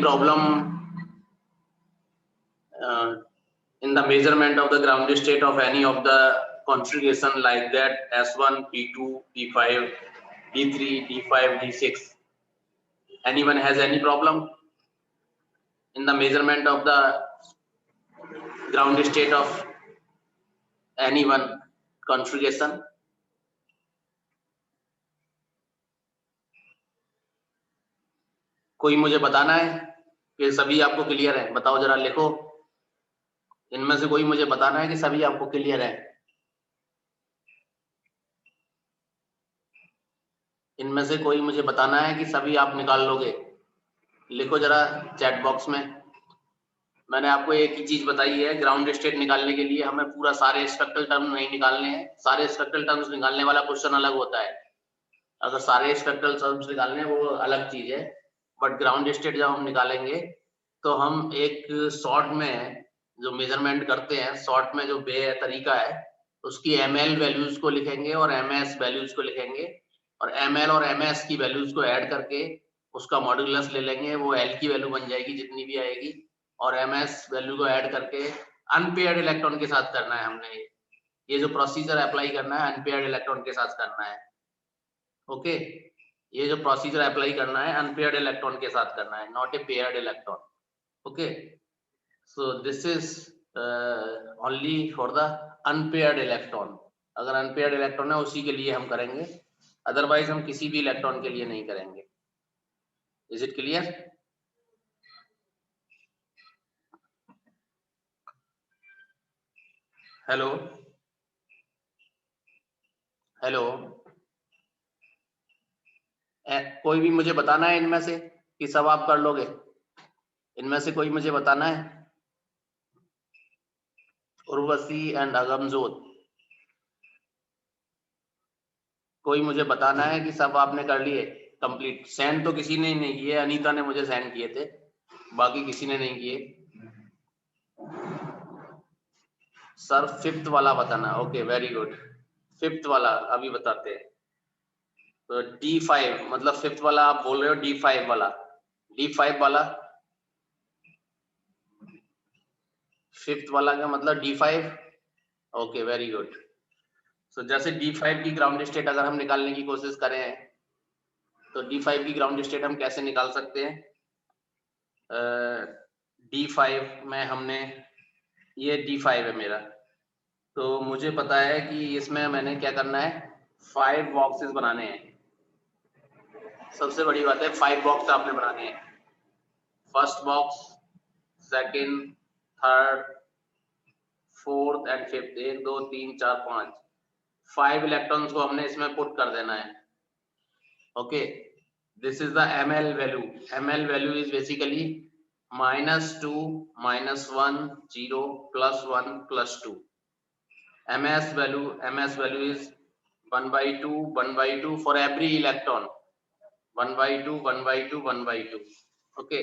problem in the measurement of the ground state of any of the configuration like that S1, P2, P5, D3, D5, D6? Anyone has any problem in the measurement of the ground state of any one configuration? कोई मुझे बताना है कि सभी आपको clear है? बताओ जरा, लिखो। इनमें से कोई मुझे बताना है कि सभी आपको क्लियर है? इनमें से कोई मुझे बताना है कि सभी आप निकाल लोगे? लिखो जरा चैट बॉक्स में। मैंने आपको एक ही चीज बताई है, ग्राउंड स्टेट निकालने के लिए हमें पूरा सारे स्पेक्ट्रल टर्म नहीं निकालने हैं। सारे स्पेक्ट्रल टर्म्स निकालने वाला क्वेश्चन अलग होता है। अगर सारे स्पेक्ट्रल टर्म्स निकालने हैं वो अलग चीज है, बट ग्राउंड स्टेट जब हम निकालेंगे तो हम एक शॉर्ट में जो मेजरमेंट करते हैं, शॉर्ट में जो तरीका है उसकी ml वैल्यूज को लिखेंगे और ms वैल्यूज को लिखेंगे, और ml और ms की वैल्यूज को ऐड करके उसका मॉड्यूलस ले लेंगे, वो l की वैल्यू बन जाएगी जितनी भी आएगी, और ms वैल्यू को ऐड करके अनपेयर्ड इलेक्ट्रॉन के साथ करना है। हमने ये जो प्रोसीजर अप्लाई करना है अनपेयर्ड इलेक्ट्रॉन के साथ करना है। ओके, ये जो प्रोसीजर अप्लाई करना है अनपेयर्ड इलेक्ट्रॉन के साथ करना है, not a paired electron. Okay, so this is only for the unpaired electron. अगर अनपेयर्ड इलेक्ट्रॉन है उसी के लिए हम करेंगे, अदरवाइज हम किसी भी इलेक्ट्रॉन के लिए नहीं करेंगे। Is it clear? Hello hello, कोई भी मुझे बताना है इनमें से कि सब आप कर लोगे? इनमें से कोई मुझे बताना है? उर्वशी एंड अगमजोत, कोई मुझे बताना है कि सब आपने कर लिए कंप्लीट? सेंड तो किसी ने नहीं किए, अनीता ने मुझे सेंड किए थे, बाकी किसी ने नहीं किए। सर फिफ्थ वाला बताना, ओके वेरी गुड। फिफ्थ वाला अभी बताते हैं। तो D5 मतलब फिफ्थ वाला आप बोल रहे हो, D5 वाला, D5 वाला, फिफ्थ वाला का मतलब D5। Okay very good. सो जैसे D5 की ग्राउंड स्टेट अगर हम निकालने की कोशिश करें तो D5 की ग्राउंड स्टेट हम कैसे निकाल सकते हैं? D5 में हमने, ये D5 है मेरा, तो मुझे पता है कि इसमें मैंने क्या करना है, 5 बॉक्सेस बनाने हैं। सबसे बड़ी बात है 5 बॉक्स आपने बनाने हैं। First box, second, third, fourth and fifth, 1 2 3 4 5, 5 electrons को हमने इसमें पुट कर देना है। Okay, this is the ml value. ml value is basically -2 -1 0 +1 +2। ms value is 1/2 1/2 for every electron, 1/2 1/2 1/2। okay,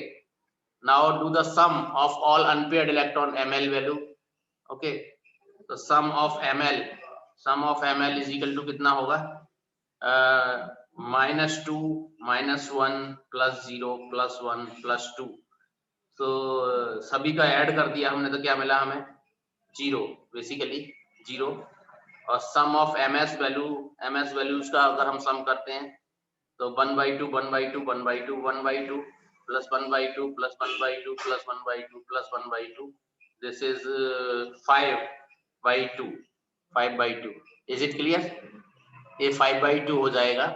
now do the sum of all unpaired electron ml value। okay, तो sum of ml is equal to कितना होगा? -2 -1 +0 +1 +2। तो सभी का add कर दिया हमने तो क्या मिला हमें? 0, बेसिकली 0। और सम ऑफ ms वैल्यूज का अगर हम सम करते हैं तो 1/2 1/2 1/2 1/2 plus 1/2 plus 1/2 plus 1/2 plus 1/2, this is 5/2। Is it clear? ये 5/2 हो जाएगा।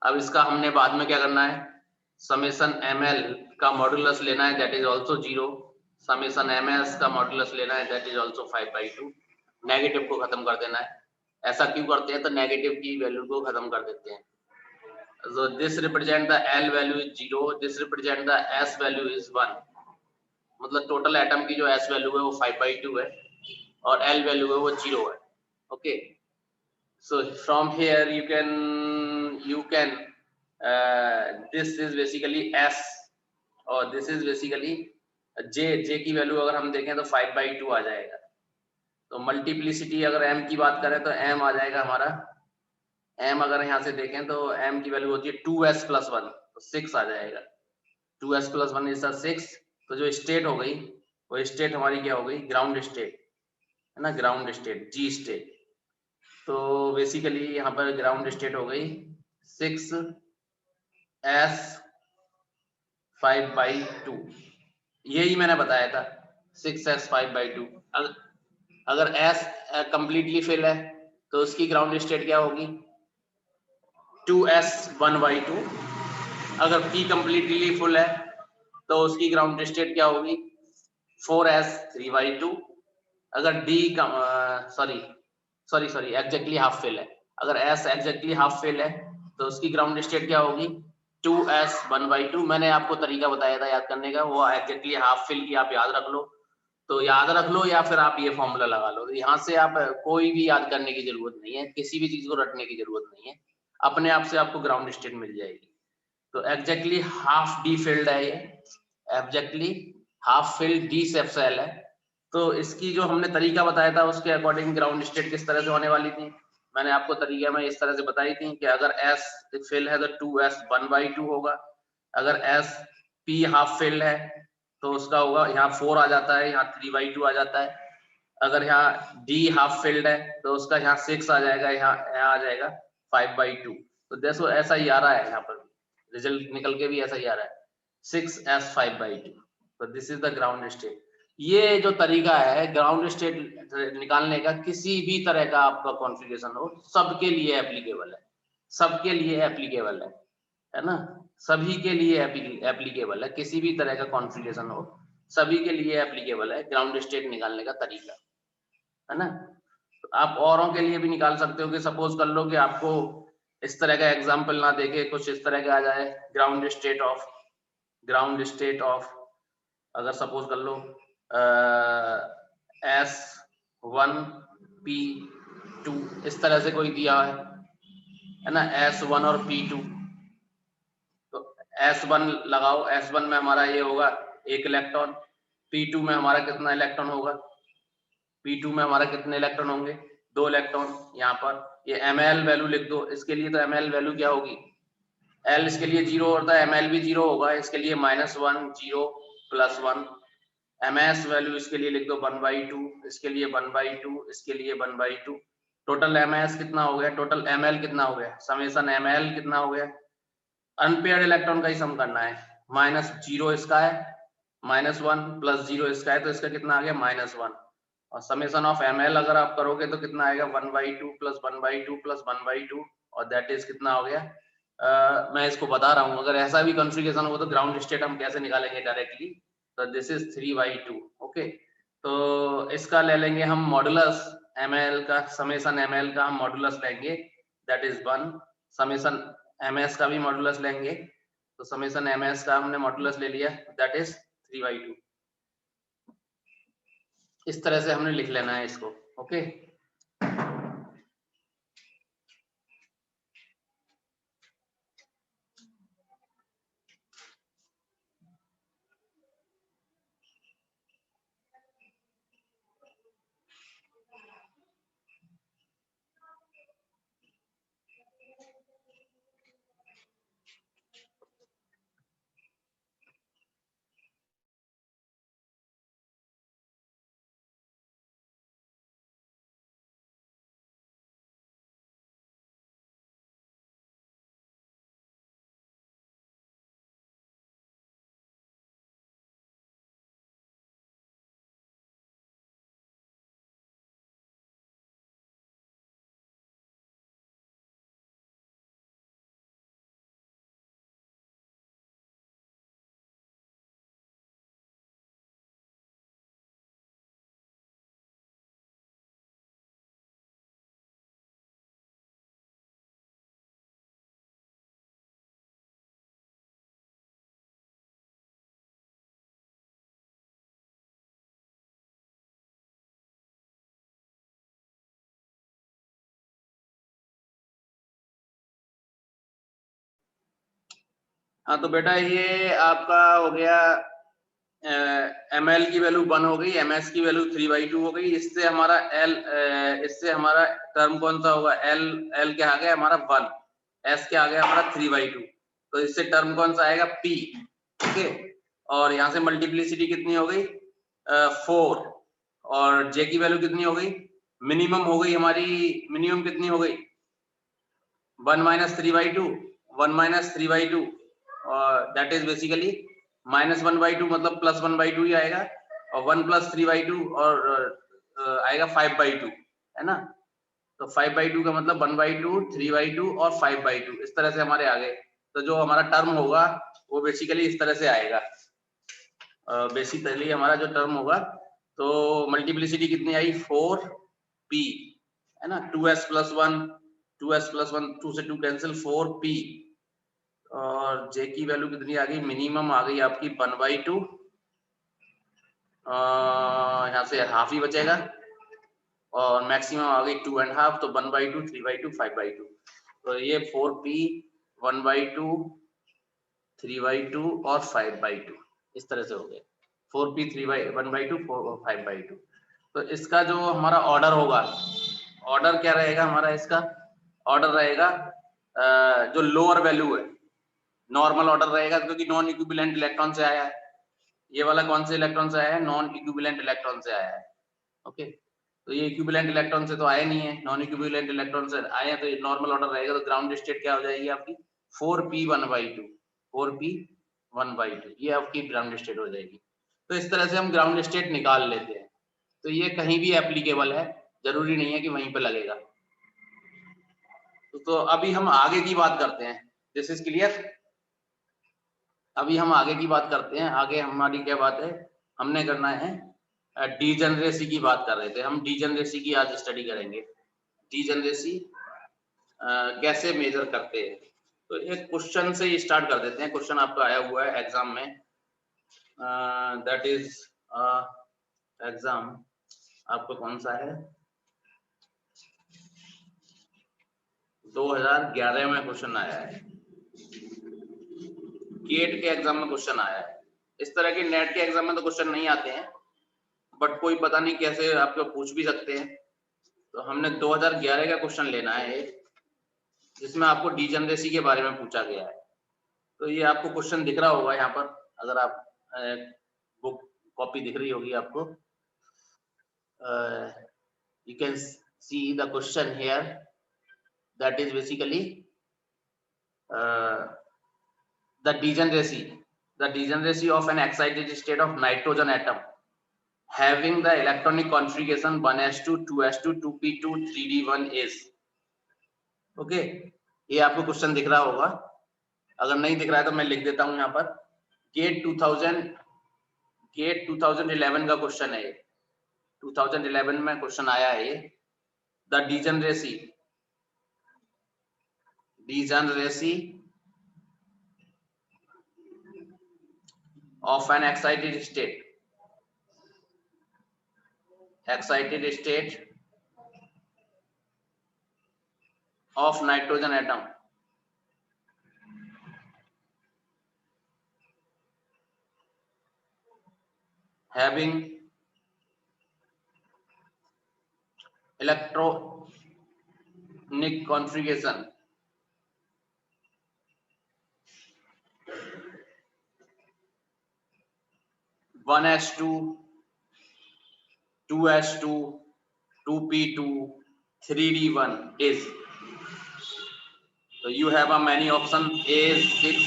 अब इसका हमने बाद में क्या करना है, समेशन ml का मॉड्यूलस लेना है, that is also 0। Summation ms का मॉड्यूलस लेना है, दैट इज आल्सो 5/2। नेगेटिव को खत्म कर देना है। ऐसा क्यों करते हैं? तो नेगेटिव की वैल्यू को खत्म कर देते हैं। So this represent the L value is 0, this represent the S value is 1। मतलब टोटल एटम की जो S वैल्यू है वो 5/2 है और L वैल्यू है वो 0 है। Okay, so from here you can this is basically S और this is basically J की वैल्यू अगर हम देखें तो 5/2 आ जाएगा। तो मल्टीप्लिसिटी अगर M की बात करें तो M आ जाएगा हमारा, M अगर यहाँ से देखें तो M की वैल्यू होती है 2S + 1, तो 6 आ जाएगा। 2s + 1 is 6। तो जो स्टेट हो गई वो स्टेट हमारी क्या हो गई, ग्राउंड स्टेट है ना, ग्राउंड स्टेट, जी स्टेट। तो बेसिकली यहाँ पर ग्राउंड स्टेट हो गई 6s5/2। यही मैंने बताया था 6s5/2। अगर s कंप्लीटली फिल है तो उसकी ग्राउंड स्टेट क्या होगी, 2s1/2। अगर p कंप्लीटली फुल है तो उसकी ग्राउंड स्टेट क्या होगी, 4s3/2। अगर d sorry exactly half fill है, अगर s एग्जैक्टली हाफ फिल है तो उसकी ग्राउंड स्टेट क्या होगी, 2s1/2। मैंने आपको तरीका बताया था याद करने का, वो एग्जैक्टली हाफ फिल की आप याद रख लो, तो याद रख लो या फिर आप ये फॉर्मूला लगा लो। यहाँ से आप कोई भी याद करने की जरूरत नहीं है, किसी भी चीज को रटने की जरूरत नहीं है, अपने आप से आपको ग्राउंड स्टेट मिल जाएगी। तो एग्जैक्टली हाफ डी फिल्ड है ये, exactly half filled D safe cell है। तो इसकी जो हमने तरीका बताया था उसके अकॉर्डिंग ग्राउंड स्टेट किस तरह से होने वाली थी, मैंने आपको तरीका में इस तरह से बताई थी कि अगर S फिल है तो 2s1/2 होगा। अगर S P हाफ फिल है तो उसका होगा, यहाँ 4 आ जाता है, यहाँ 3/2 आ जाता है। अगर यहाँ D हाफ फिल्ड है तो उसका यहाँ 6 आ जाएगा, यहाँ आ जाएगा 5/2। तो देखो ऐसा ही आ रहा है, यहाँ पर रिजल्ट निकल के भी ऐसा ही आ रहा है 6s5/2। तो this is the ground state. ये जो तरीका है ग्राउंड स्टेट निकालने का, किसी भी तरह का आपका कॉन्फ़िगरेशन हो सबके लिए एप्लीकेबल है, सबके लिए एप्लीकेबल है ना, सभी के लिए एप्लीकेबल है। किसी भी तरह का कॉन्फ़िगरेशन हो सभी के लिए एप्लीकेबल है ग्राउंड स्टेट निकालने का तरीका, है ना। तो आप औरों के लिए भी निकाल सकते हो कि सपोज कर लो कि आपको इस तरह का एग्जाम्पल ना देके कुछ इस तरह का आ जाए, ग्राउंड स्टेट ऑफ अगर सपोज कर लो S1P2 इस तरह से कोई दिया है ना, S1 और P2। तो S1 लगाओ, S1 में हमारा ये होगा 1 इलेक्ट्रॉन, P2 में हमारा कितना इलेक्ट्रॉन होगा, P2 में हमारा कितने इलेक्ट्रॉन होंगे, 2 इलेक्ट्रॉन। यहाँ पर ये ml वैल्यू लिख दो, इसके लिए तो ml वैल्यू क्या होगी, L इसके लिए 0 होता है, ml भी 0 होगा, इसके लिए -1 0 +1। ms वैल्यू इसके लिए लिख दो 1/2, इसके लिए 1/2, इसके लिए 1/2। टोटल ms कितना हो गया, टोटल ml कितना हो गया, समेशन ml कितना हो गया, अनपेयर्ड इलेक्ट्रॉन का ही सम करना है, -0 इसका है, -1 + 0 इसका है, तो इसका कितना आ गया -1। और समेशन ऑफ ml अगर आप करोगे तो कितना आएगा 1/2 + 1/2 + 1/2, और दैट इज कितना हो गया, मैं इसको बता रहा हूँ, अगर ऐसा भी कॉन्फ़िगरेशन हो तो ग्राउंड स्टेट हम कैसे निकालेंगे डायरेक्टली। तो दिस इज 3/2। ओके, तो इसका ले लेंगे हम मॉडुलस ml का, समेशन ml का हम मॉडुलस लेंगे, दैट इज 1। समेशन ms का भी मॉडुलस लेंगे, तो समेशन ms का हमने मॉडुलस ले लिया, दैट इज 3/2। इस तरह से हमने लिख लेना है इसको। ओके, हाँ तो बेटा ये आपका हो गया ml की वैल्यू 1 हो गई, ms की वैल्यू 3/2 हो गई। इससे हमारा इससे हमारा टर्म कौन सा होगा, l क्या आ गया हमारा 1, s क्या आ गया हमारा 3/2। तो इससे टर्म कौन सा आएगा, p। ओके, और यहाँ से मल्टीप्लिसिटी कितनी हो गई 4, और जे की वैल्यू कितनी हो गई, मिनिमम हो गई हमारी, मिनिमम कितनी हो गई 1 - 3/2, 1 - 3/2, और दैट इज बेसिकली -1/2 मतलब +1/2 ही आएगा, और 1 + 3/2 और आएगा 5/2, है ना। तो 5/2 का मतलब 1/2, 3/2 और 5/2, इस तरह से हमारे आगे। तो जो हमारा टर्म होगा वो बेसिकली इस तरह से आएगा। बेसिकली हमारा जो टर्म होगा, तो मल्टीप्लिसिटी कितनी आई 4p, है ना, 2s + 1, 2s + 1, 2 से 2 कैंसिल, 4p, और j की वैल्यू कितनी आ गई, मिनिमम आ गई आपकी 1/2, यहाँ से हाफ ही बचेगा, और मैक्सिमम आ गई 2.5, तो 1/2, 3/2, 5/2। तो ये 4p, 1/2, 3/2 और 5/2 इस तरह से हो गए, 4p, 1/2, 5/2। तो इसका जो हमारा ऑर्डर होगा, ऑर्डर क्या रहेगा हमारा, इसका ऑर्डर रहेगा जो लोअर वैल्यू है, नॉर्मल ऑर्डर रहेगा, क्योंकि नॉन इक्विवेलेंट इलेक्ट्रॉन से आया है। ये वाला कौन से इलेक्ट्रॉन से आया है, नॉन इक्विवेलेंट इलेक्ट्रॉन से आया है। ओके, तो ये इक्विवेलेंट इलेक्ट्रॉन से तो आए नहीं है, नॉन इक्विवेलेंट इलेक्ट्रॉन से आए हैं, तो ये नॉर्मल ऑर्डर रहेगा। तो ग्राउंड स्टेट क्या हो जाएगी आपकी 4p 1/2, 4p 1/2, ये आपकी ग्राउंड स्टेट हो जाएगी। तो इस तरह से हम ग्राउंड स्टेट निकाल लेते हैं। तो ये कहीं भी एप्लीकेबल है, जरूरी नहीं है कि वहीं पे लगेगा। तो अभी हम आगे की बात करते हैं, दिस इज क्लियर। अभी हम आगे की बात करते हैं। आगे हमारी क्या बात है, हमने करना है डीजनरेसी की बात कर रहे थे हम, डीजनरेसी की आज स्टडी करेंगे। डीजनरेसी कैसे मेजर करते हैं, तो एक क्वेश्चन से स्टार्ट कर देते हैं। क्वेश्चन आपका आया हुआ है एग्जाम में, दैट इज एग्जाम आपको कौन सा है, 2011 में क्वेश्चन आया है, गेट के एग्जाम में क्वेश्चन आया है। इस तरह के नेट के एग्जाम में तो क्वेश्चन नहीं आते हैं, बट कोई पता नहीं कैसे आपको पूछ भी सकते हैं। तो हमने 2011 का क्वेश्चन लेना है एक, जिसमें आपको डीजनरेसी के बारे में पूछा गया है। तो ये आपको क्वेश्चन दिख रहा होगा यहाँ पर, अगर आप बुक कॉपी दिख रही होगी आपको, you can see the question here, that is basically the degeneracy of an excited state of nitrogen atom having the electronic configuration 1s2 2s2 2p2 3d1 is, okay. ये आपको क्वेश्चन दिख रहा होगा, अगर नहीं दिख रहा है तो मैं लिख देता हूं यहाँ पर। गेट 2011 का क्वेश्चन है ये, 2011 में क्वेश्चन आया है ये। The degeneracy of an excited state of nitrogen atom having electronic configuration 1s2 2s2 2p2 3d1 is, so you have a many option, A is 6,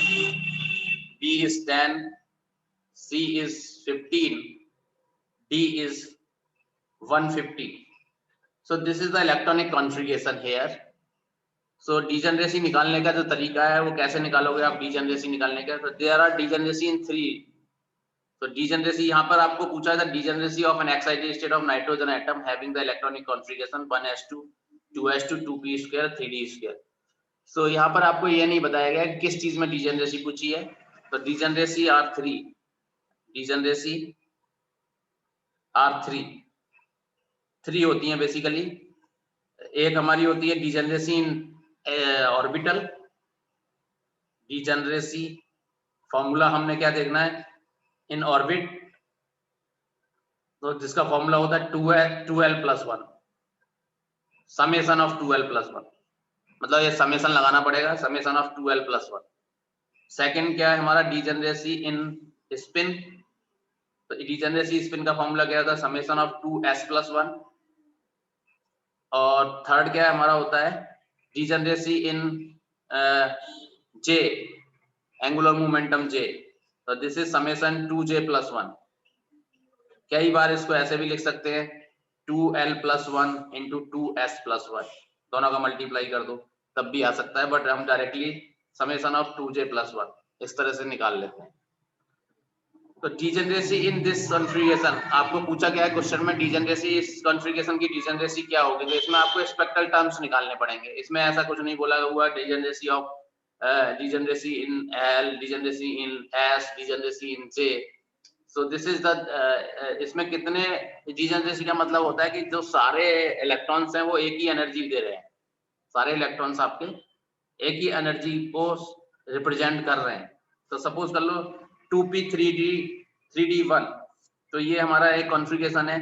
B is 10, C is 15, D is 150. so this is the electronic configuration here. so degeneracy निकालने का जो तरीका है वो कैसे निकालोगे आप degeneracy निकालने का, तो there are degeneracy in 3. तो degeneracy यहाँ पर आपको पूछा था, degeneracy of an excited state of nitrogen atom having the electronic configuration 1s2 2s2 2p2 3d2. so यहाँ पर आपको ये नहीं बताया गया कि किस चीज में degeneracy पूछी है। तो degeneracy R3, degeneracy R3 3 होती हैं बेसिकली। एक हमारी होती है degeneracy in orbital, degeneracy formula हमने क्या देखना है, इन ऑर्बिट, तो जिसका फॉर्मूला होता है 2l+1, समेशन ऑफ 2l+1, मतलब ये समेशन लगाना पड़ेगा, समेशन ऑफ 2l+1, सेकंड क्या है हमारा डीजेनरेसी इन स्पिन, तो डीजेनरेसी स्पिन का फॉर्मूला क्या होता है समेशन ऑफ 2s+1। और थर्ड क्या है हमारा होता है डीजेनरेसी इन जे, एंगुलर मोमेंटम जे, तो दिस इज समेशन 2j+1। कई बार इसको ऐसे भी लिख सकते हैं 2l+1 इंटू 2s+1, दोनों का मल्टीप्लाई कर दो तब भी आ सकता है, बट हम डायरेक्टली समेशन ऑफ 2j+1 इस तरह से निकाल लेते हैं। तो डीजेनरेसी इन दिस कॉन्फ़िगरेशन, आपको पूछा गया है क्वेश्चन में डीजेनरेसी इस कॉन्फ़िगरेशन की डीजेनरेसी क्या होगी, तो इसमें आपको स्पेक्ट्रल टर्म्स निकालने पड़ेंगे। इसमें ऐसा कुछ नहीं बोला हुआ degeneracy of degeneracy in L, degeneracy in S, degeneracy in J. So this is the इसमें कितने डीजेनरेसी का मतलब होता है कि जो सारे इलेक्ट्रॉन्स हैं वो एक ही एनर्जी दे रहे हैं, सारे इलेक्ट्रॉन्स आपके एक ही एनर्जी को रिप्रेजेंट कर रहे हैं। तो सपोज कर लो 2p3d1, तो ये हमारा एक कॉन्फ़िगरेशन है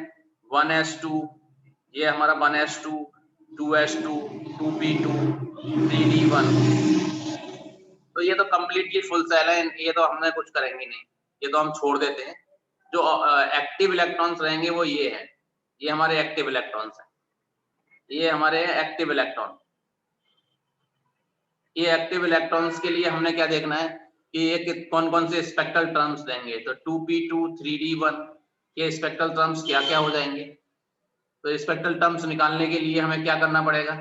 1s2, ये हमारा 1s2, 2s2, 2p2, 3d1। तो ये तो कंप्लीटली फुल सेल है, ये तो हमने कुछ करेंगे नहीं, ये तो हम छोड़ देते हैं। जो एक्टिव इलेक्ट्रॉन्स रहेंगे वो ये हैं, ये हमारे एक्टिव इलेक्ट्रॉन्स हैं, ये हमारे एक्टिव इलेक्ट्रॉन। ये एक्टिव इलेक्ट्रॉन्स के लिए हमने क्या देखना है कि ये कौन कौन से स्पेक्ट्रल टर्म्स देंगे, तो 2p2, 3d1 ये स्पेक्ट्रल टर्म्स क्या क्या हो जाएंगे। तो स्पेक्ट्रल टर्म्स निकालने के लिए हमें क्या करना पड़ेगा,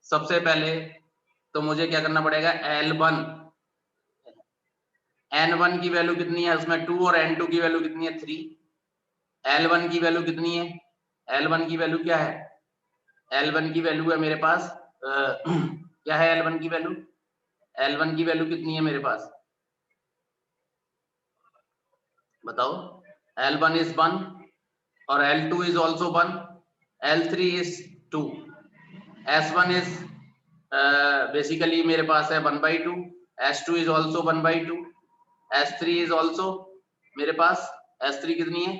सबसे पहले तो मुझे क्या करना पड़ेगा L1, N1 की वैल्यू कितनी है उसमें 2 और N2 की वैल्यू कितनी है 3, L1 की वैल्यू कितनी है, L1 की वैल्यू क्या है, L1 की वैल्यू है मेरे पास क्या है L1 की वैल्यू, L1 की वैल्यू कितनी है मेरे पास बताओ। L1 इज 1 और L2 is also 1, L3 is 2, S1 is basically मेरे पास है 1/2, S2 is also 1/2, S3 is also मेरे पास, S3 कितनी है,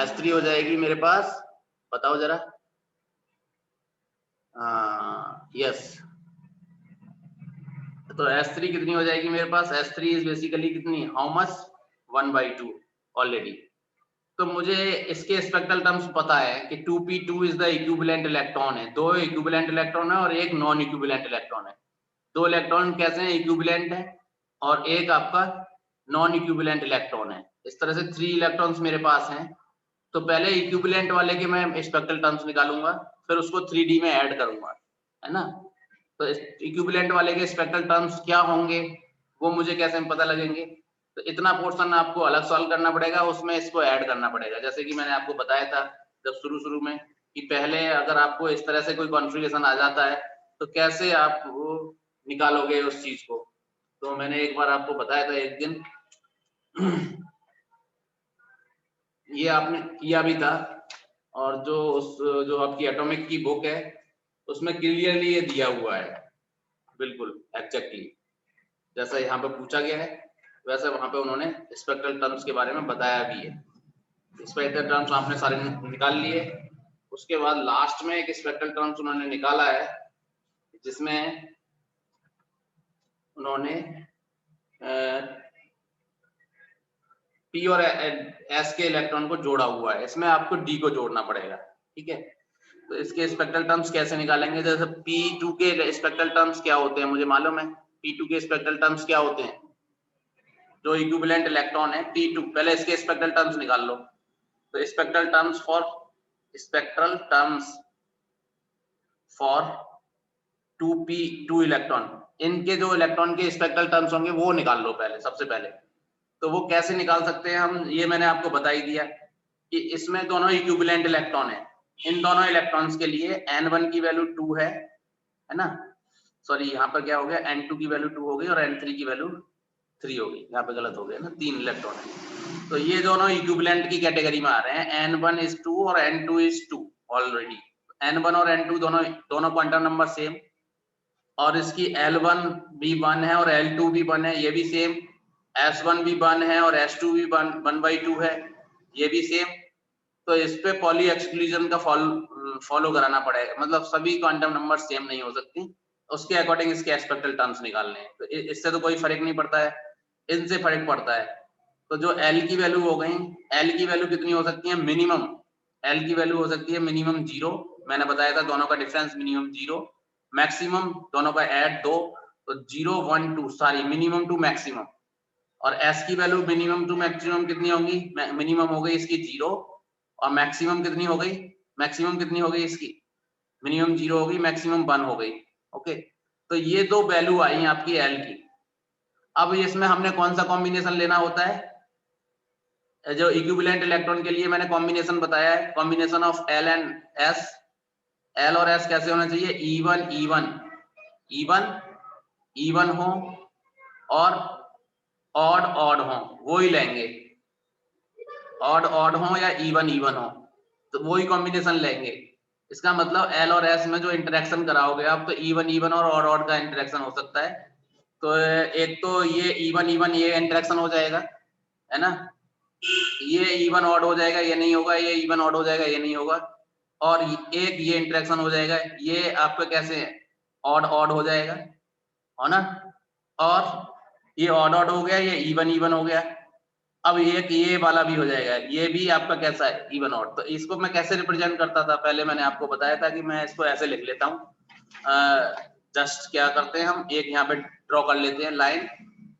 S3 हो जाएगी मेरे पास बताओ जरा, यस, तो S3 कितनी हो जाएगी मेरे पास, S3 इज बेसिकली कितनी, हाउ मच 1/2 ऑलरेडी। तो मुझे इसके स्पेक्ट्रल टर्म्स पता है कि 2p2 is the equivalent electron है, दो इक्विवेलेंट इलेक्ट्रॉन है और एक नॉन इक्विवेलेंट इलेक्ट्रॉन है। दो इलेक्ट्रॉन कैसे हैं, इक्विवेलेंट है और एक आपका नॉन इक्विवेलेंट इलेक्ट्रॉन है। इस तरह से 3 इलेक्ट्रॉन्स मेरे पास हैं। तो पहले इक्विवेलेंट वाले के मैं स्पेक्ट्रल टर्म्स निकालूंगा, फिर उसको 3D में ऐड करूंगा, है ना। तो इक्विवेलेंट वाले के स्पेक्ट्रल टर्म्स क्या होंगे वो मुझे कैसे पता लगेंगे, तो इतना पोर्शन आपको अलग सॉल्व करना पड़ेगा, उसमें इसको ऐड करना पड़ेगा। जैसे कि मैंने आपको बताया था जब शुरू में कि पहले अगर आपको इस तरह से कोई कॉन्फ़िगरेशन आ जाता है तो कैसे आप वो निकालोगे उस चीज को, तो मैंने एक बार आपको बताया था एक दिन ये आपने किया भी था, और जो आपकी एटॉमिक की बुक है उसमें क्लियरली ये दिया हुआ है, बिल्कुल एग्जैक्टली जैसा यहाँ पे पूछा गया है वैसे वहां पे उन्होंने स्पेक्ट्रल टर्म्स के बारे में बताया भी है। स्पेक्ट्रल टर्म्स आपने सारे निकाल लिए, उसके बाद लास्ट में एक स्पेक्ट्रल टर्म्स उन्होंने निकाला है जिसमें उन्होंने P और S के इलेक्ट्रॉन को जोड़ा हुआ है, इसमें आपको D को जोड़ना पड़ेगा, ठीक है। तो इसके स्पेक्ट्रल टर्म्स कैसे निकालेंगे, जैसे P2 के स्पेक्ट्रल टर्म्स क्या होते हैं मुझे मालूम है, P2 के स्पेक्ट्रल टर्म्स क्या होते हैं, जो इक्विवेलेंट इलेक्ट्रॉन है P2, पहले इसके स्पेक्ट्रल टर्म्स निकाल लो। तो spectral terms for 2p2 electron, इनके जो इलेक्ट्रॉन के स्पेक्ट्रल टर्म्स होंगे वो निकाल लो पहले, सबसे पहले। तो वो कैसे निकाल सकते हैं हम, ये मैंने आपको बता ही दिया कि इसमें दोनों इक्विवेलेंट इलेक्ट्रॉन है, इन दोनों इलेक्ट्रॉन्स के लिए N1 की वैल्यू 2 है ना, सॉरी यहाँ पर क्या हो गया N2 की वैल्यू 2 हो गई और N3 की वैल्यू 3 हो गई, यहाँ पे गलत हो गया ना, 3 इलेक्ट्रॉन है। तो ये दोनों इक्विवेलेंट की कैटेगरी में आ रहे हैं, N1 is 2 और N2 is 2 ऑलरेडी। N1 और N2 दोनों क्वांटम नंबर सेम, और इसकी L1 भी 1 है और L2 भी 1 है, ये भी सेम, S1 भी 1 है और S2 भी 1/2 है, ये भी सेम। तो इस पे पॉली एक्सक्लूजन का फॉलो कराना पड़ेगा, मतलब सभी क्वांटम नंबर सेम नहीं हो सकती उसके अकॉर्डिंग इसके स्पेक्ट्रल टर्म्स निकालने हैं। तो इससे तो कोई फर्क नहीं पड़ता है, इनसे फर्क पड़ता है। तो जो L की वैल्यू हो गई, L की वैल्यू कितनी हो सकती है? मिनिमम L की वैल्यू हो सकती है मिनिमम 0, मैंने बताया था दोनों का डिफरेंस मिनिमम 0, मैक्सिमम दोनों का ऐड 2, तो 0 1 2 सारी मिनिमम टू मैक्सिमम। और S की वैल्यू मिनिमम टू मैक्सिमम कितनी होगी? मिनिमम हो गई इसकी 0 और मैक्सिमम कितनी हो गई? मैक्सिमम कितनी हो गई इसकी? मिनिमम 0 हो गई, मैक्सिमम 1 हो गई। ओके, तो ये दो वैल्यू आई आपकी L की। अब इसमें हमने कौन सा कॉम्बिनेशन लेना होता है? जो इक्विवेलेंट इलेक्ट्रॉन के लिए मैंने कॉम्बिनेशन बताया है, combination of L and S। L और S कैसे होना चाहिए? इवन इवन इवन इवन हो और ऑड ऑड हो, वो ही लेंगे। ऑड ऑड हो या इवन इवन हो, तो वो ही कॉम्बिनेशन लेंगे। इसका मतलब L और S में जो इंटरेक्शन कराओगे आप, तो इवन इवन और ऑड ऑड का इंटरेक्शन हो सकता है। तो एक तो ये इवन इवन ये इंटरेक्शन हो जाएगा, है ना, ये इवन ऑड हो जाएगा, ये नहीं होगा, ये इवन ऑड हो जाएगा, ये नहीं होगा, और एक ये इंटरेक्शन हो जाएगा, ये आपका कैसे ऑड ऑड हो जाएगा, है ना, और ये ऑड ऑड हो गया, ये इवन इवन हो गया। अब एक ये वाला भी हो जाएगा, ये भी आपका कैसा है? Even odd. तो इसको मैं कैसे रिप्रेजेंट करता था? पहले मैंने आपको बताया था कि मैं इसको ऐसे लिख लेता हूँ। जस्ट क्या करते हैं हम, एक यहाँ पे ड्रॉ कर लेते हैं लाइन,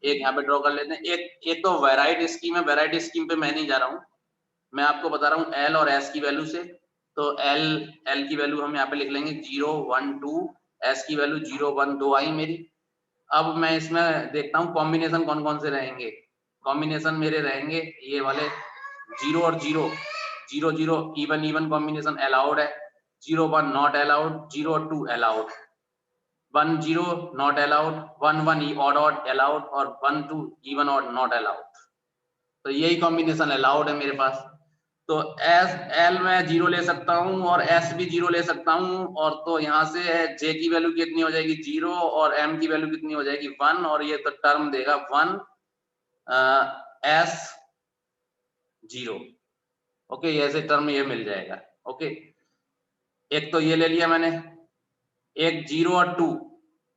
एक यहाँ पे ड्रॉ कर लेते हैं। एक तो वेराइट स्कीम है, वेराइट स्कीम पे मैं नहीं जा रहा हूँ, मैं आपको बता रहा हूँ L और S की वैल्यू से। तो L की वैल्यू हम यहाँ पे लिख लेंगे 0 1 2, S की वैल्यू 0 1 2 आई मेरी। अब मैं इसमें देखता हूँ कॉम्बिनेशन कौन कौन से रहेंगे। कॉम्बिनेशन मेरे रहेंगे ये वाले 0 और 0, 0 0 इवन इवन कॉम्बिनेशन अलाउड है, 0 1 not allowed, 0 2 allowed, 1 0 not allowed, 1 1 odd odd allowed, और 1 2 इवन ऑड नॉट अलाउड। तो यही कॉम्बिनेशन अलाउड है मेरे पास। तो L में 0 ले सकता हूँ और S भी 0 ले सकता हूँ, और तो यहाँ से J की वैल्यू कितनी हो जाएगी? 0, और M की वैल्यू कितनी हो जाएगी? 1, और ये तो टर्म देगा 1 S 0। ओके, ऐसे टर्म ये मिल जाएगा। ओके, एक तो ये ले लिया मैंने, एक 0 और 2,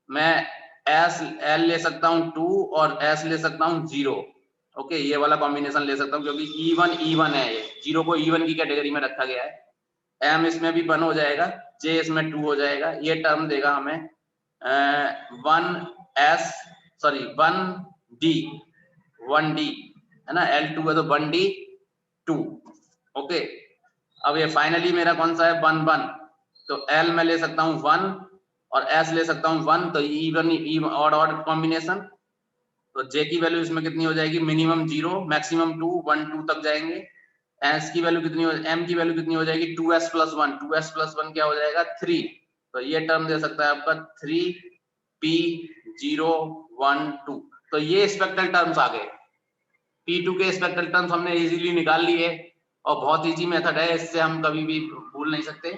मैं L ले सकता हूँ 2 और S ले सकता हूँ 0। ओके, ये वाला कॉम्बिनेशन ले सकता हूँ क्योंकि इवन इवन है, ये 0 को इवन की कैटेगरी में रखा गया है। M इसमें भी 1 हो जाएगा, J इसमें 2 हो जाएगा, ये टर्म देगा हमें 1D, है ना, L2 है तो 1D 2। ओके, अब ये फाइनली मेरा कौन सा है? 1 1। तो L में ले सकता हूँ 1 और S ले सकता हूँ 1, तो इवन ऑड ऑड कॉम्बिनेशन। तो J की वैल्यू इसमें कितनी हो जाएगी? मिनिमम 0, मैक्सिमम 2, 1 2 तक जाएंगे। S की वैल्यू कितनी हो, M की वैल्यू कितनी हो जाएगी? 2S + 1, 2S + 1 क्या हो जाएगा? 3। तो ये टर्म दे सकता है आपका 3P 0 1 2। तो ये स्पेक्ट्रल टर्म्स आ गए। P2 के स्पेक्ट्रल टर्म्स हमने इजीली निकाल लिए, और बहुत इजी मेथड है, इससे हम कभी भी भूल नहीं सकते।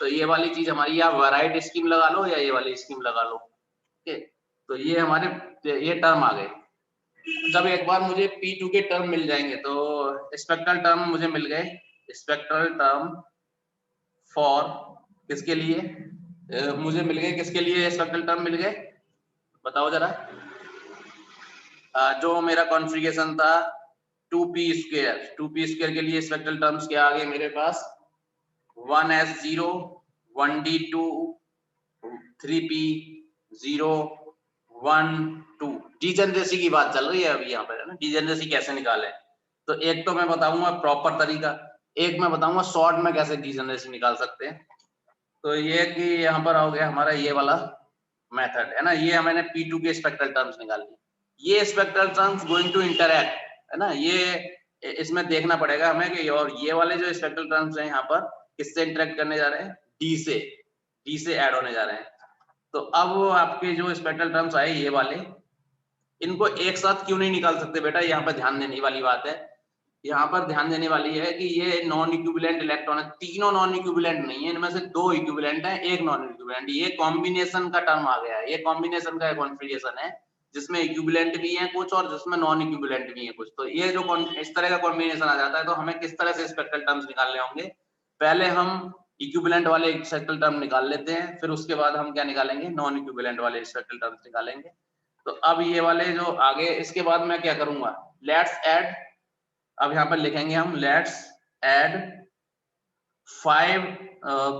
तो ये वाली चीज हमारी, या वेराइट स्कीम लगा लो या ये वाली स्कीम लगा लो। ओके, तो ये हमारे ये टर्म आ गए। जब एक बार मुझे P2 के टर्म मिल जाएंगे, तो स्पेक्ट्रल टर्म मुझे मिल गए। स्पेक्ट्रल टर्म फॉर किसके लिए मुझे मिल गए? किसके लिए स्पेक्ट्रल टर्म मिल गए? बताओ जरा। जो मेरा कॉन्फ़िगरेशन था 2p² के लिए स्पेक्ट्रल टर्म्स क्या आ गए मेरे पास? 1s0 1d2 3p 0 1 2। डीजेनरेसी की बात चल रही है अभी यहाँ पर, है ना, डीजेनरेसी कैसे निकाले। तो एक तो मैं बताऊंगा प्रॉपर तरीका, एक मैं बताऊंगा शॉर्ट में कैसे डीजेनरेसी निकाल सकते हैं। तो ये कि यहाँ पर हो गया हमारा ये वाला मेथड, है ना, ये मैंने P2 के स्पेक्ट्रल टर्म्स निकाल लिए। ये spectral terms going to interact, है ना, ये इसमें देखना पड़ेगा हमें कि, और ये वाले जो स्पेक्ट्रल टर्म्स हैं यहाँ पर किससे इंटरैक्ट करने जा रहे हैं? डी से ऐड होने जा रहे हैं। तो अब आपके जो स्पेक्ट्रल टर्म्स आए ये वाले, इनको एक साथ क्यों नहीं निकाल सकते बेटा? यहाँ पर ध्यान देने वाली बात है, यहाँ पर ध्यान देने वाली है कि ये नॉन इक्विवेलेंट इलेक्ट्रॉन है, तीनों नॉन इक्विवेलेंट नहीं है, इनमें से 2 इक्विवेलेंट है, एक नॉन इक्विवेलेंट। ये कॉम्बिनेशन का टर्म आ गया है, ये कॉम्बिनेशन का कॉन्फ़िगरेशन है जिसमें इक्विवेलेंट भी है कुछ और जिसमें नॉन इक्विवेलेंट भी है कुछ। तो ये जो इस तरह का कॉम्बिनेशन आ जाता है, तो हमें किस तरह से स्पेक्ट्रल टर्म्स निकालने होंगे? पहले हम इक्विवेलेंट वाले स्पेक्ट्रल टर्म निकाल लेते हैं, फिर उसके बाद हम क्या निकालेंगे, नॉन इक्विवेलेंट वाले स्पेक्ट्रल टर्म्स निकालेंगे। तो अब ये वाले जो आगे, इसके बाद मैं क्या करूंगा, लेट्स ऐड, अब यहाँ पर लिखेंगे हम लेट्स ऐड 5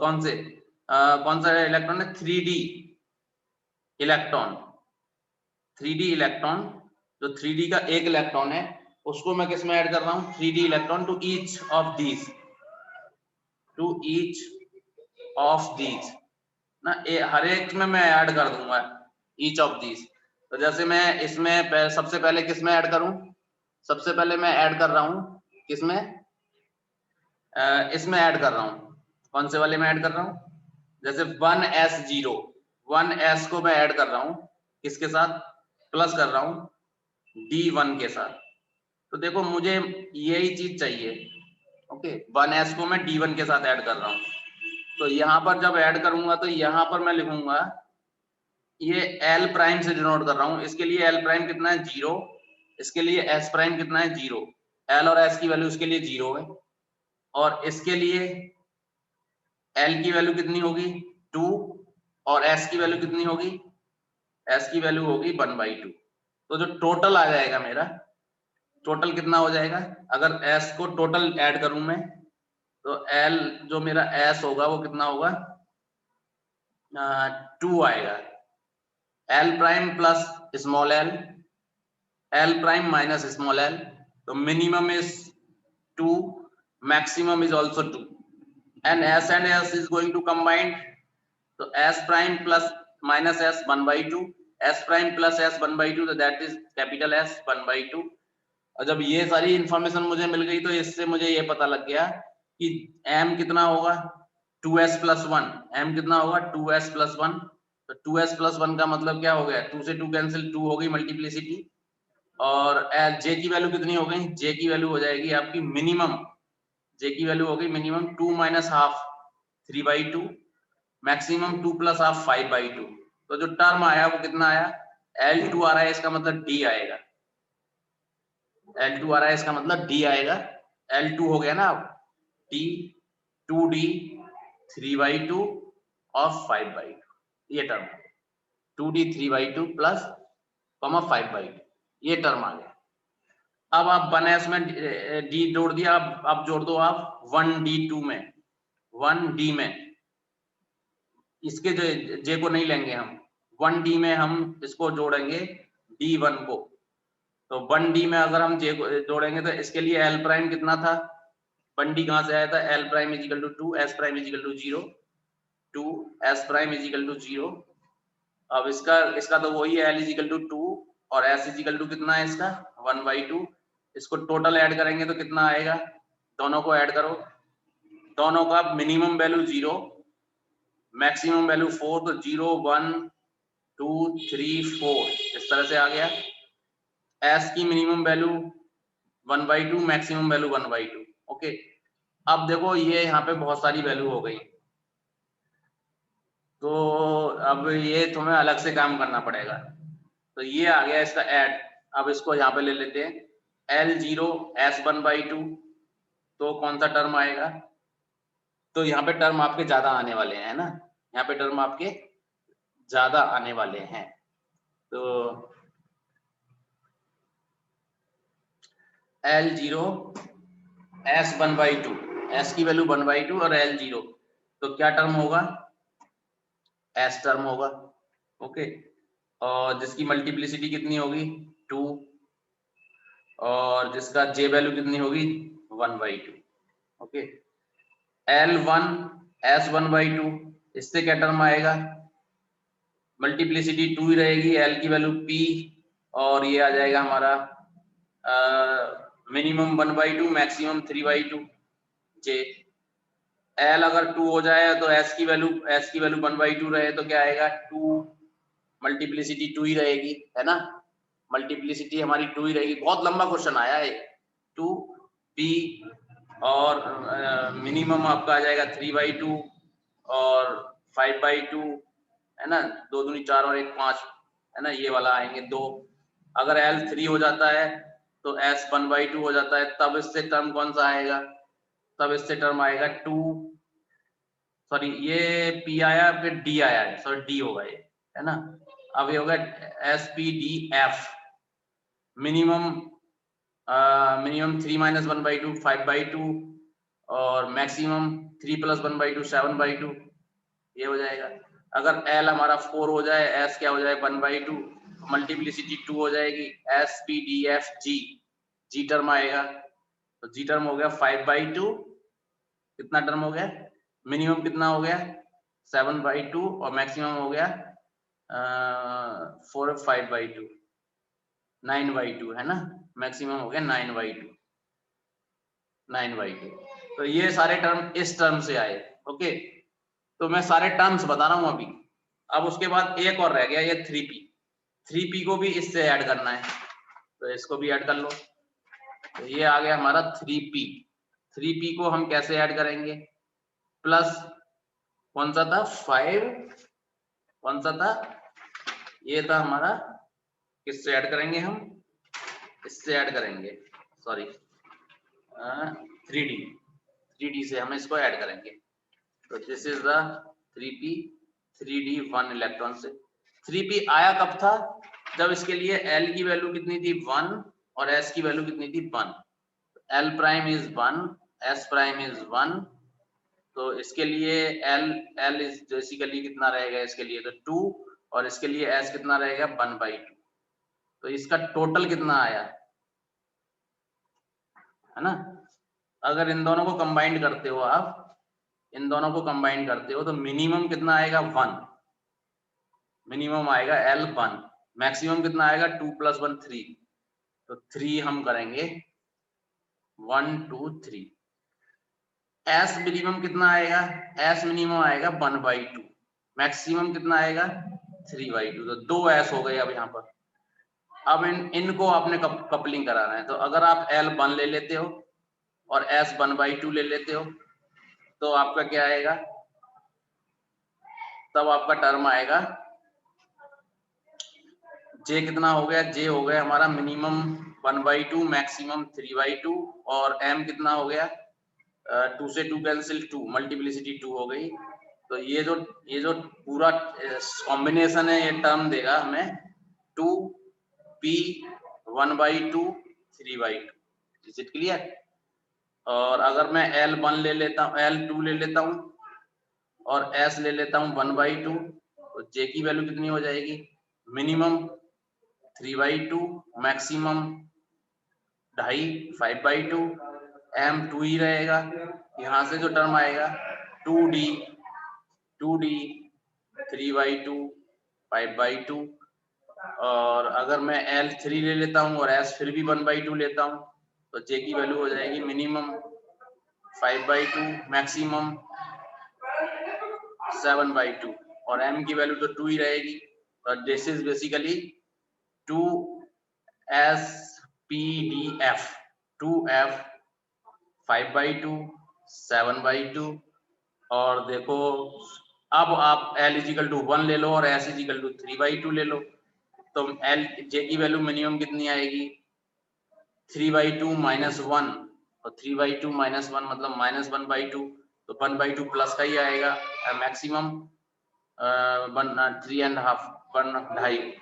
कौन सा इलेक्ट्रॉन है, 3D इलेक्ट्रॉन, 3D इलेक्ट्रॉन, जो 3D का एक इलेक्ट्रॉन है उसको मैं किस में ऐड कर रहा हूँ, 3D electron to each of these, to each of these ना, हर एक में मैं ऐड कर दूंगा ईच ऑफ दीज। तो जैसे मैं इसमें सबसे पहले किस में ऐड करूं, सबसे पहले मैं ऐड कर रहा हूं किसमें, इसमें ऐड कर रहा हूं, कौन से वाले में ऐड कर रहा हूं, जैसे 1s0, 1s को मैं ऐड कर रहा हूं किसके साथ, प्लस कर रहा हूं D1 के साथ। तो देखो मुझे यही चीज चाहिए, ओके, 1s को मैं D1 के साथ ऐड कर रहा हूं। तो यहाँ पर जब ऐड करूंगा तो यहाँ पर मैं लिखूंगा, ये L प्राइम से डिनोट कर रहा हूँ, इसके लिए L प्राइम कितना है 0, इसके लिए S प्राइम कितना है 0, L और S की वैल्यू इसके लिए 0 है, और इसके लिए L की वैल्यू कितनी होगी 2, और S की वैल्यू कितनी होगी, S की वैल्यू होगी 1/2। तो जो टोटल आ जाएगा मेरा, टोटल कितना हो जाएगा, अगर S को टोटल ऐड करूं मैं, तो L जो मेरा S होगा वो कितना होगा, 2 आएगा, L prime plus small l, L prime minus small l, तो minimum is 2, maximum is also 2, and S is going to combine, तो S prime plus minus S 1/2, S prime plus S 1/2, तो that is capital S 1/2। और जब ये सारी information मुझे मिल गई तो इससे मुझे ये पता लग गया कि M कितना होगा 2s plus 1, M कितना होगा 2s plus 1, तो 2s plus 1 का मतलब क्या हो गया, 2 से 2 कैंसिल, 2 हो गई मल्टीप्लिसिटी, और J की वैल्यू कितनी हो गई, J की वैल्यू हो जाएगी आपकी मिनिमम, J की वैल्यू होगी minimum 2 minus half 3/2, maximum 2 plus half 5/2। तो जो टर्म आया वो कितना आया, L2 आ रहा है, इसका मतलब D आएगा, L2 आ रहा है इसका मतलब D आएगा, L2 हो गया ना अब D, 2D 3/2 और 5/2, ये टर्म 2D 3/2 प्लस 5/2, ये टर्म आ गया। अब आप 1s में D जोड़ दिया, अब जोड़ दो आप 1D2 में, 1D में, इसके J को नहीं लेंगे हम, 1D में हम इसको जोड़ेंगे D1 को, तो 1D में अगर हम J को जोड़ेंगे तो इसके लिए L प्राइम कितना था, 1D कहाँ से आया था, L prime is equal to 2, S prime is equal to 0, 2 S prime is equal to 0। अब इसका तो वही है, L इज इक्वल टू 2 और S इज इक्वल टू कितना है इसका 1/2, इसको टोटल ऐड करेंगे तो कितना आएगा, दोनों को ऐड करो, दोनों का मिनिमम वैल्यू 0, मैक्सिमम वैल्यू 4, तो 0 1 2 3 4 इस तरह से आ गया। S की minimum value 1/2, maximum value 1/2, okay. अब देखो ये यहाँ पे बहुत सारी वैल्यू हो गई, तो अब ये तुम्हें अलग से काम करना पड़ेगा। तो ये आ गया इसका ऐड, अब इसको यहाँ पे ले लेते हैं, L0 S 1/2, तो कौन सा टर्म आएगा, तो यहाँ पे टर्म आपके ज्यादा आने वाले हैं ना, यहाँ पे टर्म आपके ज्यादा आने वाले हैं, तो L0 S 1/2, S की वैल्यू 1/2 और L0, तो क्या टर्म होगा, S टर्म होगा, ओके। और जिसकी मल्टीप्लिसिटी कितनी होगी 2, और जिसका J वैल्यू कितनी होगी 1/2, ओके। L1 S 1/2, इससे क्या टर्म आएगा, मल्टीप्लिसिटी 2 ही रहेगी, L की वैल्यू P, और ये आ जाएगा हमारा मिनिमम 1/2, मैक्सिमम 3/2 J। L अगर 2 हो जाए तो S की वैल्यू 1/2 रहे तो क्या आएगा 2, मल्टीप्लिसिटी 2 ही रहेगी, है ना, मल्टीप्लिसिटी हमारी 2 ही रहेगी। बहुत लंबा क्वेश्चन आया है, 2P और मिनिमम आपका आ जाएगा 3/2 और 5/2, है ना, 2 दूनी 4 और 1 5, है ना, ये वाला आएंगे 2। अगर L 3 हो जाता है तो S 1/2 हो जाता है, तब इससे टर्म कौन सा आएगा, तब इससे टर्म आएगा 2 सॉरी ये P आया फिर D आया है, सॉरी D होगा ये, है ना। अब ये होगा SPDF, मिनिमम 3 - 1/2 5/2 और मैक्सिमम 3 + 1/2 7/2, ये हो जाएगा। अगर L हमारा 4 हो जाए, S क्या हो जाए 1/2, मल्टीप्लिसिटी 2 हो जाएगी, SPDFG, G टर्म आएगा, तो G टर्म हो गया 5/2, कितना टर्म हो गया, मिनिमम कितना हो गया 7/2 और मैक्सिमम हो गया 4 5/2 9/2, है ना, मैक्सिमम हो गया 9/2। तो ये सारे टर्म इस टर्म से आए। ओके, तो मैं सारे टर्म्स बता रहा हूं अभी। अब उसके बाद एक और रह गया ये 3p, 3p को भी इससे ऐड करना है, तो इसको भी ऐड कर लो। तो ये आ गया हमारा 3p। 3p को हम कैसे ऐड करेंगे, प्लस कौन सा था 5, कौन सा था, ये था हमारा, किससे ऐड करेंगे हम, इससे ऐड करेंगे, सॉरी 3d से हम इसको ऐड करेंगे। तो this is the 3p, 3d 1 electron से। 3p आया कब था, जब इसके लिए L की वैल्यू कितनी थी 1 और S की वैल्यू कितनी थी 1। L prime is 1, S prime is 1, तो इसके लिए L इज बेसिकली कितना रहेगा, इसके लिए तो 2 और इसके लिए S कितना रहेगा 1/2। तो इसका टोटल कितना आया, है ना। अगर इन दोनों को कंबाइंड करते हो आप, इन दोनों को कंबाइन करते हो तो मिनिमम कितना आएगा 1, मिनिमम आएगा L1, मैक्सिमम कितना आएगा 2 + 1 3, तो 3 हम करेंगे 1 2 3। S मिनिमम कितना आएगा, S मिनिमम आएगा 1/2, मैक्सिमम कितना आएगा 3/2, तो 2 S हो गए अब यहाँ पर। अब इनको आपने कपलिंग कराना है, तो अगर आप L1 ले लेते हो और S 1/2 ले लेते हो, तो आपका क्या आएगा, तब आपका टर्म आएगा J कितना हो गया, J हो गया हमारा मिनिमम 1/2, मैक्सिमम 3/2 और M कितना हो गया 2 से 2 कैंसिल 2, मल्टीप्लिसिटी 2 हो गई। तो ये जो पूरा कॉम्बिनेशन है ये टर्म देगा हमें 2p 1/2 3/2। Is it clear. और अगर मैं L1 ले लेता हूँ, L2 ले लेता हूँ और S ले लेता हूँ 1/2, तो J की वैल्यू कितनी हो जाएगी, मिनिमम 3/2, मैक्सिमम 2.5 5/2, M 2 ही रहेगा। यहाँ से जो टर्म आएगा 2d 3/2 5/2। और अगर मैं L3 ले लेता हूँ और S फिर भी 1/2 लेता हूँ, तो J की वैल्यू हो जाएगी मिनिमम 5/2, मैक्सिमम 7/2 और M की वैल्यू तो 2 ही रहेगी। तो this is basically 2SPDF, 2F 5/2 7/2। और देखो अब आप L = 1 ले लो और S = 3/2 ले लो, तो J की वैल्यू मिनिमम कितनी आएगी 3/2 - 1, और 3/2 - 1 मतलब -1/2, तो 1/2 प्लस का ही आएगा। मैक्सिमम 3.5 1.5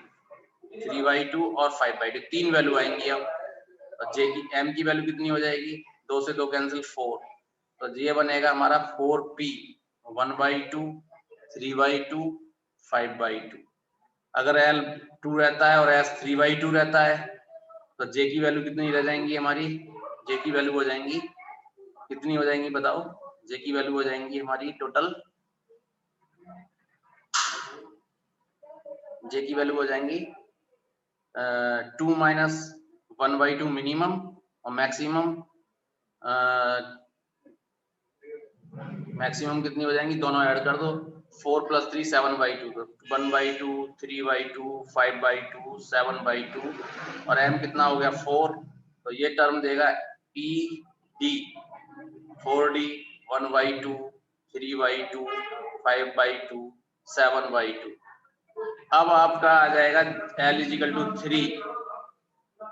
3/2 और 5/2, 3 वैल्यू आएंगी। अब M की वैल्यू कितनी हो जाएगी, 2 से 2 कैंसिल 4, तो ये बनेगा हमारा 4p 1/2 3/2 5/2। अगर L 2 रहता है और S 3/2 रहता है, तो J की वैल्यू कितनी रह जाएंगी हमारी, J की वैल्यू हो जाएंगी कितनी हो जाएंगी बताओ, J की वैल्यू हो जाएंगी हमारी टोटल, J की वैल्यू हो जाएंगी 2 - 1/2 मिनिमम और मैक्सिमम कितनी हो जाएंगी, दोनों ऐड कर दो, 4 + 3 7/2, तो 1/2 3/2 5/2 7/2 और M कितना हो गया 4, तो ये टर्म देगा PD 4D 1/2 3/2 5/2 7/2। अब आपका आ जाएगा L = 3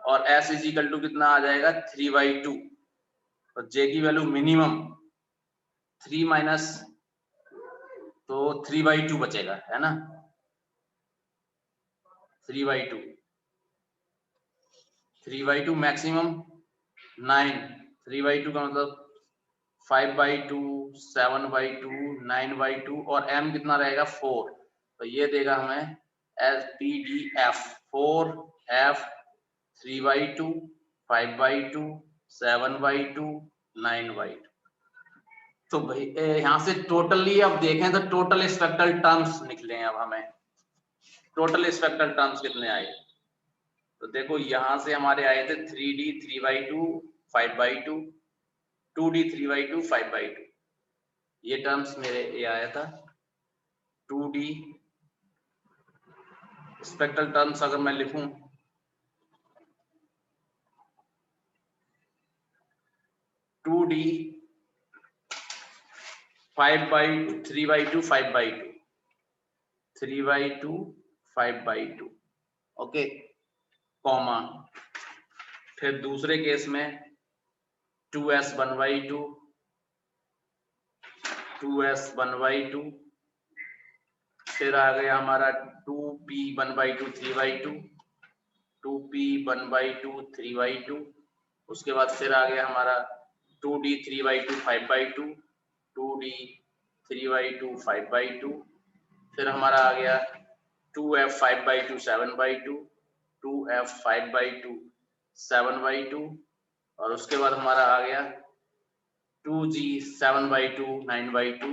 और S = कितना आ जाएगा 3/2, और J की वैल्यू मिनिमम 3 - तो 3/2 बचेगा, है ना, 3/2, 3/2 मैक्सिमम 9, 3/2 का मतलब 5/2, 7/2, 9/2 और m कितना रहेगा 4, तो ये देगा हमें S P D F 4f 3/2, 5/2, 7/2, 9/2। तो भाई यहाँ से टोटली अब देखें तो टोटल स्पेक्ट्रल टर्म्स निकले हैं। अब हमें टोटल स्पेक्ट्रल टर्म्स कितने आए, तो देखो यहाँ से हमारे आए थे 3D 3/2, 5/2, 2D 3/2, 5/2, ये टर्म्स मेरे ये आया था 2D स्पेक्ट्रल टर्म्स। अगर मैं लिखूं 2D 5/2, 3/2, 5/2, 3/2, 5/2, ओके, कॉमा, फिर दूसरे केस में 2s 1/2, 2s 1/2, फिर आ गया हमारा 2p 1/2, 3/2, 2p 1/2, 3/2, उसके बाद फिर आ गया हमारा 2d 3/2, 5/2, 2d 3/2, 5/2, फिर हमारा आ गया 2f 5/2, 7/2, 2f 5/2, 7/2, और उसके बाद हमारा आ गया 2g 7/2, 9/2,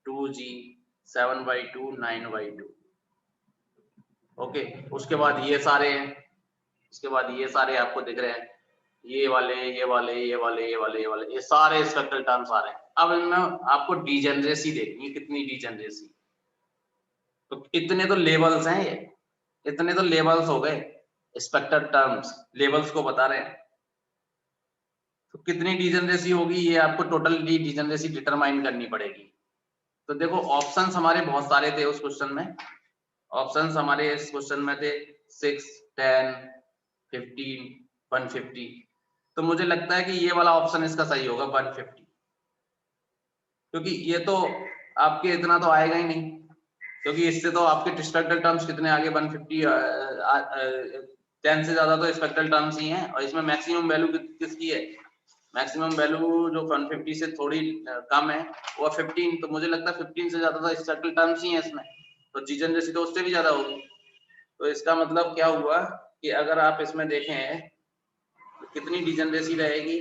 2g 7/2, 9/2, ओके। उसके बाद ये सारे हैं, उसके बाद ये सारे आपको दिख रहे हैं, ये वाले, ये वाले, ये वाले, ये वाले, ये वाले, ये सारे स्पेक्ट्रल टर्म्स आ रहे हैं। अब इनमें आपको डिजेनरेसी देखनी है, कितनी डिजेनरेसी, तो इतने तो लेवल्स हैं, ये इतने तो लेवल्स हो गए, स्पेक्ट्रल टर्म्स लेवल्स को बता रहे हैं, तो कितनी डिजेनरेसी होगी ये आपको टोटल डिजेनरेसी डिटरमाइन करनी पड़ेगी। तो देखो ऑप्शंस हमारे बहुत सारे थे उस क्वेश्चन में, ऑप्शंस हमारे इस क्वेश्चन में थे 6, 10, 15, 150, तो मुझे लगता है कि ये वाला ऑप्शन इसका सही होगा 150, क्योंकि ये तो आपके इतना तो आएगा ही नहीं, क्योंकि इससे तो आपके स्पेक्ट्रल टर्म्स कितने आगे 150, 10 से ज्यादा तो स्पेक्ट्रल टर्म्स ही हैं, और इसमें मैक्सिमम वैल्यू किसकी है, मैक्सिमम वैल्यू जो 150 से थोड़ी कम है वो 15, तो मुझे लगता है 15 से ज्यादा तो स्पेक्ट्रल टर्म्स ही है इसमें, तो डिजेनरेसी तो उससे भी ज्यादा होगी। तो इसका मतलब क्या हुआ कि अगर आप इसमें देखें तो कितनी डिजेनरेसी रहेगी,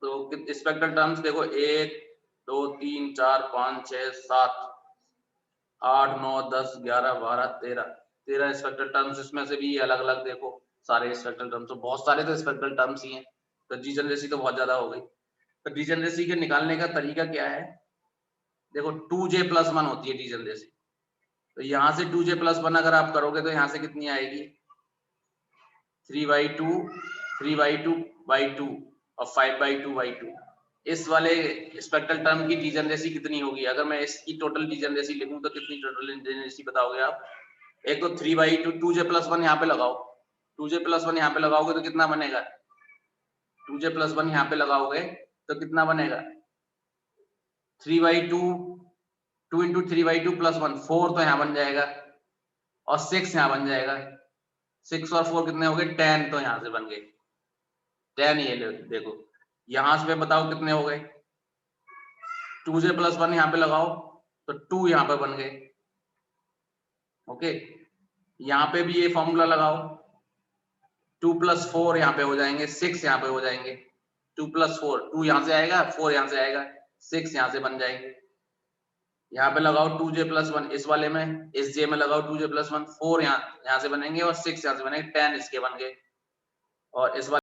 तो स्पेक्ट्रल टर्म्स देखो 1, 2, 3, 4, 5, 6, 7, 8, 9, 10, 11, 12, 13 स्पेक्ट्रल टर्म्स, इसमें से भी अलग अलग देखो सारे स्पेक्ट्रल टर्म्स, तो बहुत सारे तो स्पेक्ट्रल टर्म्स ही हैं, तो डिजेनरेसी तो बहुत ज्यादा हो गई। तो डिजेनरेसी के निकालने का तरीका क्या है, देखो 2j+1 होती है डिजेनरेसी, तो यहाँ से 2j+1 अगर आप करोगे तो यहाँ से कितनी आएगी 3/2, 3/2/2 और 5/2/2, इस वाले स्पेक्ट्रल टर्म की डिजेनरेसी कितनी होगी, अगर मैं इसकी टोटल डिजेनरेसी लिखूं तो कितनी टोटल डिजेनरेसी बताओगे आप, एक तो 3/2, 2j+1 यहाँ पे लगाओ, 2j+1 यहाँ पे लगाओगे तो कितना बनेगा, 2j+1 यहाँ पे लगाओगे तो कितना बनेगा 3/2, 2 × 3/2 + 1, 4 तो यहाँ बन जाएगा, और 6 यहाँ बन जाएगा, 6 और 4 कितने हो गए 10, तो यहाँ से बन गए 10, ये देखो यहाँ से बताओ कितने हो गए, 2j+1 यहाँ पे लगाओ तो 2 यहाँ पे बन गए, ओके, यहाँ पे भी ये फॉर्मूला लगाओ, 2 + 4 यहाँ पे हो जाएंगे, 6 यहाँ पे हो जाएंगे, 2 + 4, 2 यहाँ से आएगा, 4 यहाँ से आएगा, 6 यहाँ से बन जाएंगे, यहाँ पे लगाओ 2j+1 इस वाले में, इस j में लगाओ 2j+1, 4 यहाँ से बनेंगे और 6 यहाँ से बनेंगे, 10 इसके बन गए, और इस वाले